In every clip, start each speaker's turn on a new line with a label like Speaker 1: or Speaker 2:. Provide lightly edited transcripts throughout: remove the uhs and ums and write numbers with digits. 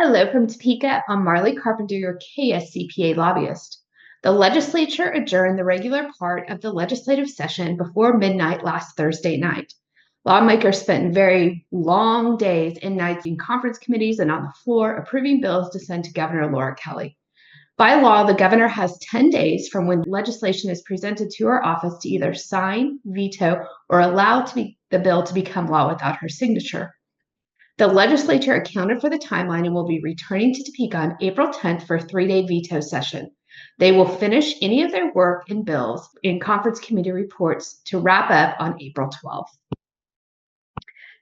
Speaker 1: Hello from Topeka. I'm Marley Carpenter, your KSCPA lobbyist. The legislature adjourned the regular part of the legislative session before midnight last Thursday night. Lawmakers spent very long days and nights in conference committees and on the floor approving bills to send to Governor Laura Kelly. By law, the governor has 10 days from when legislation is presented to her office to either sign, veto, or allow the bill to become law without her signature. The legislature accounted for the timeline and will be returning to Topeka on April 10th for a 3-day veto session. They will finish any of their work and bills in conference committee reports to wrap up on April 12th.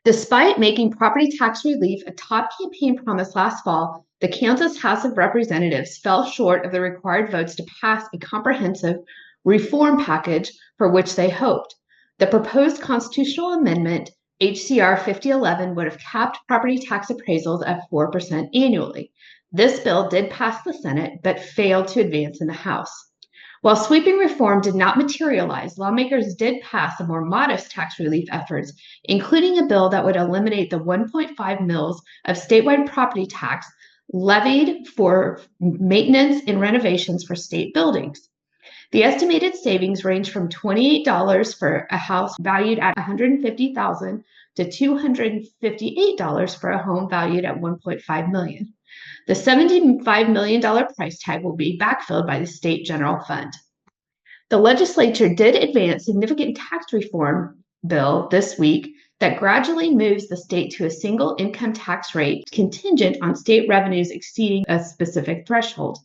Speaker 1: Despite making property tax relief a top campaign promise last fall, the Kansas House of Representatives fell short of the required votes to pass a comprehensive reform package for which they hoped. The proposed constitutional amendment HCR 5011 would have capped property tax appraisals at 4% annually. This bill did pass the Senate, but failed to advance in the House. While sweeping reform did not materialize, lawmakers did pass some more modest tax relief efforts, including a bill that would eliminate the 1.5 mils of statewide property tax levied for maintenance and renovations for state buildings. The estimated savings range from $28 for a house valued at $150,000 to $258 for a home valued at $1.5 million. The $75 million price tag will be backfilled by the state general fund. The legislature did advance significant tax reform bill this week that gradually moves the state to a single income tax rate contingent on state revenues exceeding a specific threshold.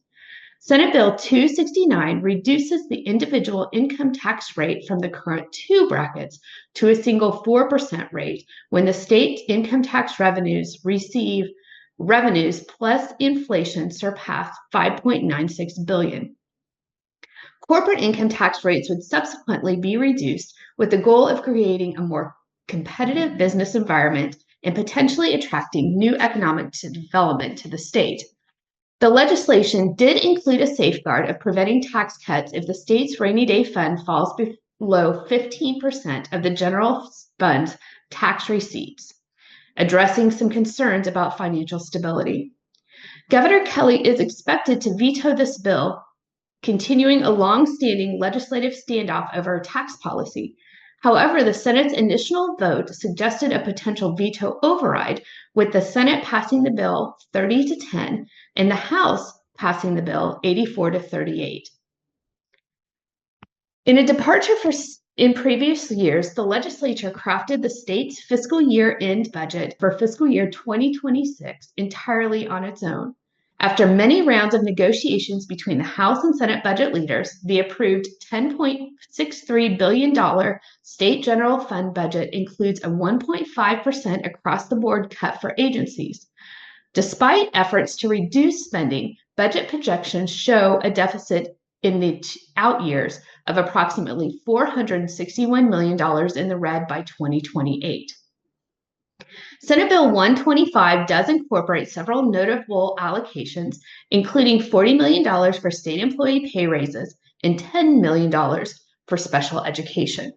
Speaker 1: Senate Bill 269 reduces the individual income tax rate from the current 2 brackets to a single 4% rate when the state income tax revenues plus inflation surpass $5.96 billion. Corporate income tax rates would subsequently be reduced with the goal of creating a more competitive business environment and potentially attracting new economic development to the state. The legislation did include a safeguard of preventing tax cuts if the state's rainy day fund falls below 15% of the general fund's tax receipts, addressing some concerns about financial stability. Governor Kelly is expected to veto this bill, continuing a long-standing legislative standoff over tax policy. However, the Senate's initial vote suggested a potential veto override, with the Senate passing the bill 30-10 and the House passing the bill 84-38. In a departure in previous years, the legislature crafted the state's fiscal year-end budget for fiscal year 2026 entirely on its own. After many rounds of negotiations between the House and Senate budget leaders, the approved $10.63 billion state general fund budget includes a 1.5% across-the-board cut for agencies. Despite efforts to reduce spending, budget projections show a deficit in the out years of approximately $461 million in the red by 2028. Senate Bill 125 does incorporate several notable allocations, including $40 million for state employee pay raises and $10 million for special education.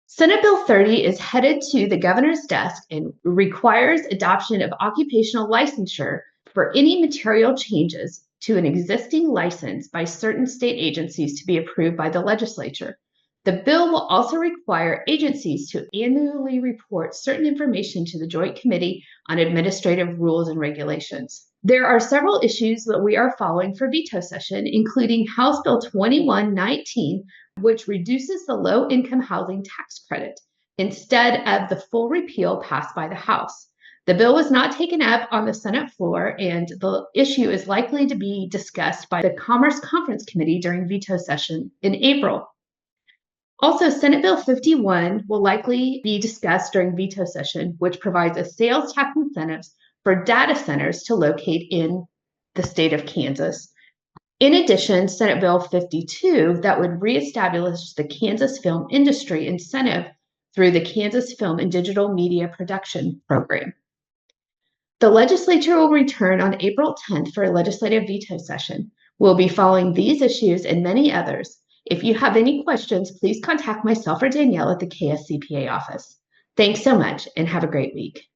Speaker 1: Senate Bill 30 is headed to the governor's desk and requires adoption of occupational licensure for any material changes to an existing license by certain state agencies to be approved by the legislature. The bill will also require agencies to annually report certain information to the Joint Committee on Administrative Rules and Regulations. There are several issues that we are following for veto session, including House Bill 2119, which reduces the low-income housing tax credit instead of the full repeal passed by the House. The bill was not taken up on the Senate floor, and the issue is likely to be discussed by the Commerce Conference Committee during veto session in April. Also, Senate Bill 51 will likely be discussed during veto session, which provides a sales tax incentives for data centers to locate in the state of Kansas. In addition, Senate Bill 52 that would reestablish the Kansas film industry incentive through the Kansas Film and Digital Media Production Program. The legislature will return on April 10th for a legislative veto session. We'll be following these issues and many others. If you have any questions, please contact myself or Danielle at the KSCPA office. Thanks so much and have a great week.